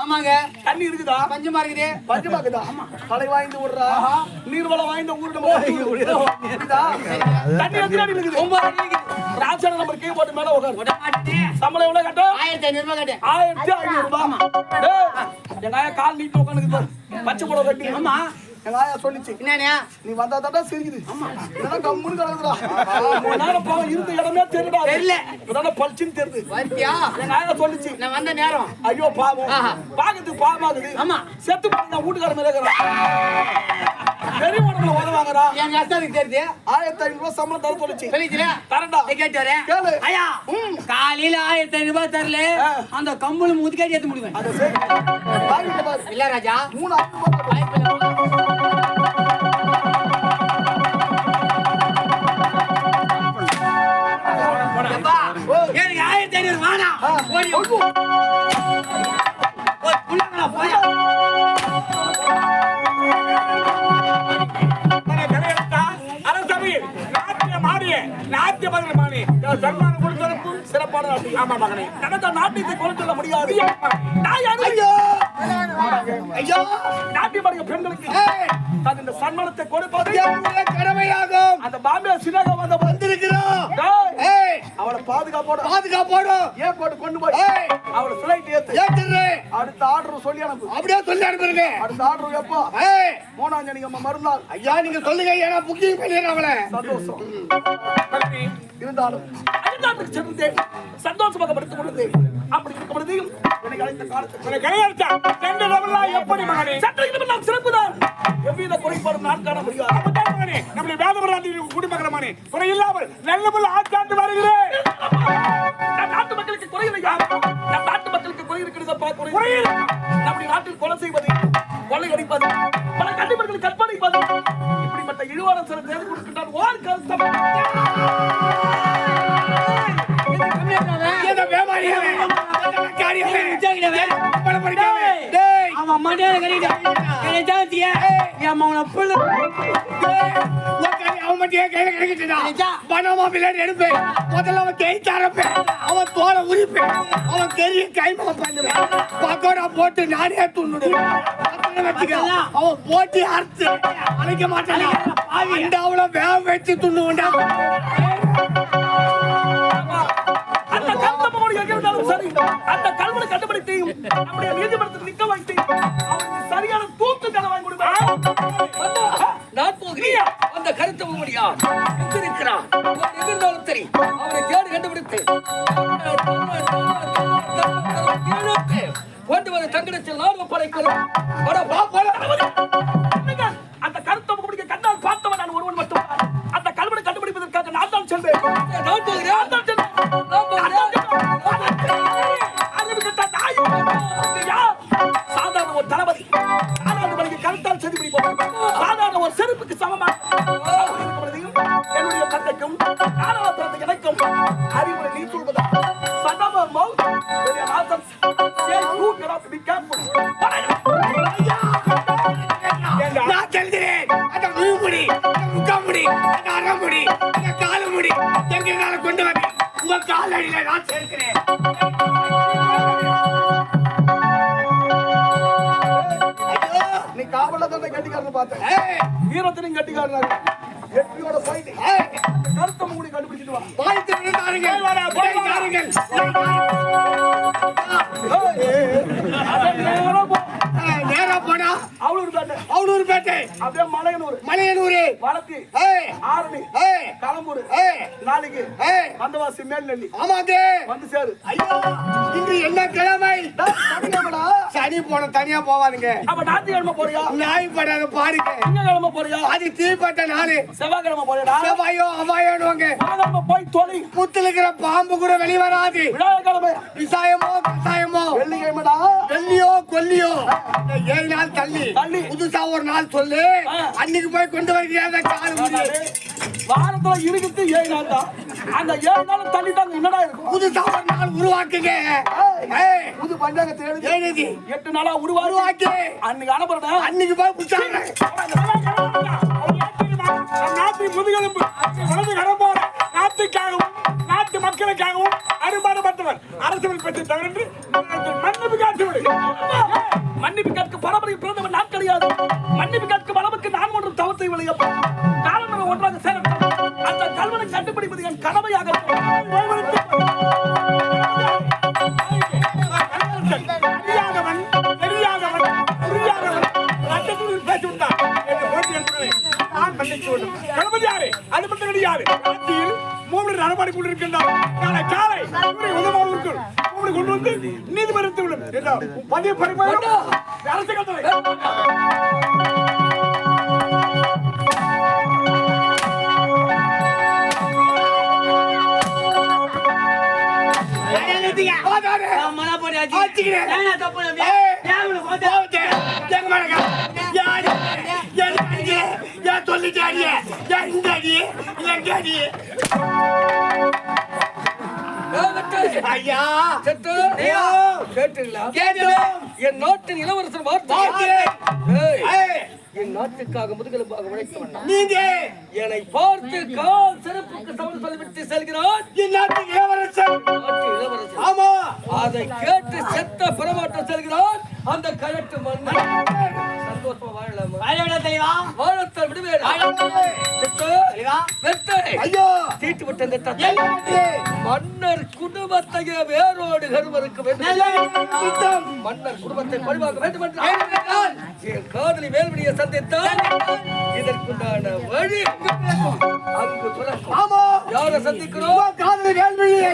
ஆமாங்க. தண்ணி இருக்குதா? பஞ்சமா இருக்குது. பஞ்சமா இருக்குதா? மழை வாய்ந்து விடுறா, நீர்வளம் வாய்ந்த ஊரு நம்ம தண்ணி எத்தனை அடி இருக்குது? 9 அடி இருக்குது. ராஜா நம்பர் கீ போட்டு மேல உட்காரு. சம்பளம் எவ்வளவு கட்டும்? 1500 ரூபாய் கட்டு. 1500 ரூபாய். எங்க ஆயா கால் நீட்டு உட்காந்துருக்கு, பச்சை புடவை கட்டி. ஆமா, எங்க ஆயா சொல்லிச்சு, என்னண்ணா நீ வந்தா தாண்டா சிரிக்குது. இதெல்லாம் கம்முன்னு கிடக்குதுடா. நேரம் போக இருந்த இடமே தெரியல. தெரியல. இதெல்லாம் பளிச்சுன்னு தெரியுது. வந்தியா? எங்க ஆயா சொல்லிச்சு, நான் வந்த நேரம் ஐயோ பாவம், பாக்கிறதுக்கு பாவமாகுது. ஆமா, செத்து போய் நான் வீட்டுக்கார மேல இருக்கிறேன், பெரிய உடம்புல உதவாங்கடா. என் கஷ்டத்துக்கு தெரியுது. 1500 ரூபாய் சம்பளம் தர சொல்லிச்சு. சொல்லிச்சுல தரண்டா. கேட்டு வரேன். கேளு. ஐயா, காலையில 1500 ரூபாய் தரல, அந்த கம்பள முதுக்காடி ஏத்து முடிவேன். அத சரி பாருங்க பாரு. இல்ல ராஜா, 3000 ரூபாய் எனக்கு 1500 வேணாம். ஓடி புள்ளங்களா போய் சன்மானம் கொடுத்ததற்கும் சிறப்பான நாட்டு. ஆமா மகனே, நடந்த நாட்டியத்தை கொலை சொல்ல முடியாது. ஐயோ, நாட்டிய பாருங்க பெண்களுக்கு அது இந்த சன்மானத்தை கொடுப்பது கடமையாகும். அந்த பாம்பே சினக வந்திருக்கிறோம். அவளை பாதுகாப்போடு ஏன் போட்டு கொண்டு போய் அவளை ஃளைட் ஏத்துறே. அடுத்த ஆர்டர் சொல்லி அனுப்பு. அப்படியே சொல்லி அனுப்புங்க. அடுத்த ஆர்டர் எப்போ? 3ஆம் தேதி நம்ம மறுநாள். ஐயா நீங்க சொல்லுங்க, ஏன்னா புக்கிங் பண்ணிடுறேன் அவளை. சந்தோஷம் இருந்தாலும் அயல்நாட்டுக்கு சென்று சந்தோஷமாக படுத்துக் கொண்டது. அப்படி இருக்கும் பொழுது எனக்கு அழைத்த காலத்தில் கிடையாது. சென்ற லெவல்லாம் எப்படி மகனே? சட்டத்தில் நாம் சிறப்புதான், எவ்வித குறைபாடும் நான் காண முடியாது. அப்பதான் மகனே, நம்முடைய வேதவராண்டி குடிமகனமானே குறையில்லாமல் நல்லபடியாக ஆட்காண்டு வருகிறேன். நம் நாட்டு மக்களுக்கு குறையில்லையா? நம் நாட்டு மக்களுக்கு குறை இருக்கிறதப்பா. குறை நம்முடைய நாட்டில் கொலை செய்வது, கொள்ளை அடிப்பது, பல கண்டிப்பர்கள் கற்பழிப்பது, இப்படிப்பட்ட இழிவான சில தேர்வு கொடுக்கின்றான். ஓர் கருத்தம் போட்டு நானே துண்ணுடு அவன் போட்டி அறுத்து அழைக்க மாட்டான். வேக வச்சு துண்ணு உண்டா. அந்த கல்வனை கண்டுபிடித்து நம்முடைய நீதிமன்றத்தில் நிக்க வைத்து அவனுக்கு சரியான தூக்கு தண்டனை வாங்கி கொடுப்பான். நான் போகிறேன். அந்த கருத்தை முடியா இருக்கிறான் எதிர்ந்தாலும் சரி அவனை தேடி கண்டுபிடித்து கொண்டு வர தங்கடத்தில் நானும் படைக்கிறோம். அந்த கருத்தை முடிக்க கண்ணால் பார்த்தவன் நான் ஒருவன் மட்டும். அந்த கல்வனை கண்டுபிடிப்பதற்காக நான் தான் செல்வேன். நான் போகிறேன். சாதாரண ஒரு தளபதி கருத்தால் செது பிடிப்போம். சாதாரண ஒரு செருப்புக்கு சமமாக என்னுடைய தந்தைக்கும் நாடாளுமன்றத்தை எனக்கும் அறிவுரை நீ சொல்வதா? நான் செல்கிறேன். அந்த முடி முக்காமுடி அறமுடி காலமுடி எங்களால கொண்டு வந்து உங்க காலடியில நான் சேர்க்கிறேன். நீ காவல தான் கட்டிக்காரன் பார்த்தேன். வீரத்திலும் கட்டிக்காரன் எட்டியோட போயிட்டு கருத்த மூடி கண்டுபிடிச்சிட்டு வா. பாய்த்து விழுந்தாருங்கள். நேரா போனா அவளூர் பேட்டை அப்படியே மலையனூர் வளர்த்தி ஆரணி களம்பூர் நாளைக்கு வந்தவாசி மேல்நெல்லி. ஆமாங்க வந்து சேரு. ஐயோ இன்று என்ன கிழமை? சனி போன தனியா போவானுங்க. அப்ப ஞாயிற்றுக்கிழமை போறியா? ஞாயிற்றுப்படாத பாருங்க. திங்கக்கிழமை போறியா? அது தீப்பட்ட நாளு. செவ்வாய்க்கிழமை போறியா? செவ்வாயோ அவ்வாயோடுவாங்க. போய் தொலை புத்துல இருக்கிற பாம்பு கூட வெளியே வராது. விழாக்கிழமை விசாயமோ கசாயமோ வெள்ளிக்கிழமைடா வெள்ளியோ கொல்லியோ 7 நாள் தள்ளி புதுசா ஒரு நாள் சொல்லு. அன்னைக்கு போய் கொண்டு வருகிறேன். வாரத்துல இருக்குது 7 நாள் தான். அந்த 7 நாள் தள்ளிட்டாங்க. என்னடா இருக்கும்? புதுசா ஒரு நாள் உருவாக்குங்க. புது பஞ்சாங்கத்தை எழுதி 8 நாளா உருவாக்கி அன்னைக்கு அனுப்புறேன். அன்னைக்கு போய் புடிச்சாங்க. நாட்டு முதுகெலும்பு வலது கடம்போட நாட்டுக்காகவும் நாட்டு மக்களுக்காகவும் அரும்பாடுபட்டவர் அரசியல் பெற்று தவிர மன்னபு காட்டு விடு. மன்னிப்பு கேட்க பரம்பரை பிறந்தவன் நான் கிடையாது. மன்னிப்பு கேட்க அளவுக்கு நான் ஒன்றும் தவத்தை விளையப்பா. காலம் ஒன்றாக சேரட்டும். அந்த கல்வனை கண்டுபிடிப்பது என் கடமையாக தெரியாதவன் தெரியாதவன் புரியாதவன் ரத்தத்தில் பேசுகிறான் என்று போட்டி என்பதை நான் மன்னித்து விடும். கடமை யாரு? அது மட்டும் கிடையாது. ஆட்சியில் மூன்று நடமாடி கொண்டிருக்கின்றார். காலை காலை உதவாளருக்கு கொண்டு வந்து நீதிமன்றத்தில் விடும். பதிவு பரிமாற்றம் அரசு கட்டளை. ஐயா என் நாட்டின் இளவரசர் என் நாட்டுக்காக முதுகெலும்பாக உழைத்தவன் நீங்க என்னை பார்த்து கால் சிறப்புக்கு சமன் சொல்லிவிட்டு செல்கிறான். என் நாட்டுக்கு இளவரசர். இளவரசர் ஆமா, அதை கேட்டு செத்த பிரமாட்டம் செல்கிறான். அந்த கழட்டு மன்னன் சந்தோஷமா வாழலாமா? வாழத்தை விடுவேன். ஐயோ தீட்டு விட்ட மன்னர் குடும்பத்தையே வேரோடு கருவருக்கு வேண்டும். மன்னர் குடும்பத்தை பழிவாங்க வேண்டும் என்றால் என் காதலி வேல்விழியை சந்தித்தால் இதற்குண்டான வழி அங்கு பிறக்கும். ஆமா, யாரை சந்திக்கிறோம்? காதலி வேல்விழியை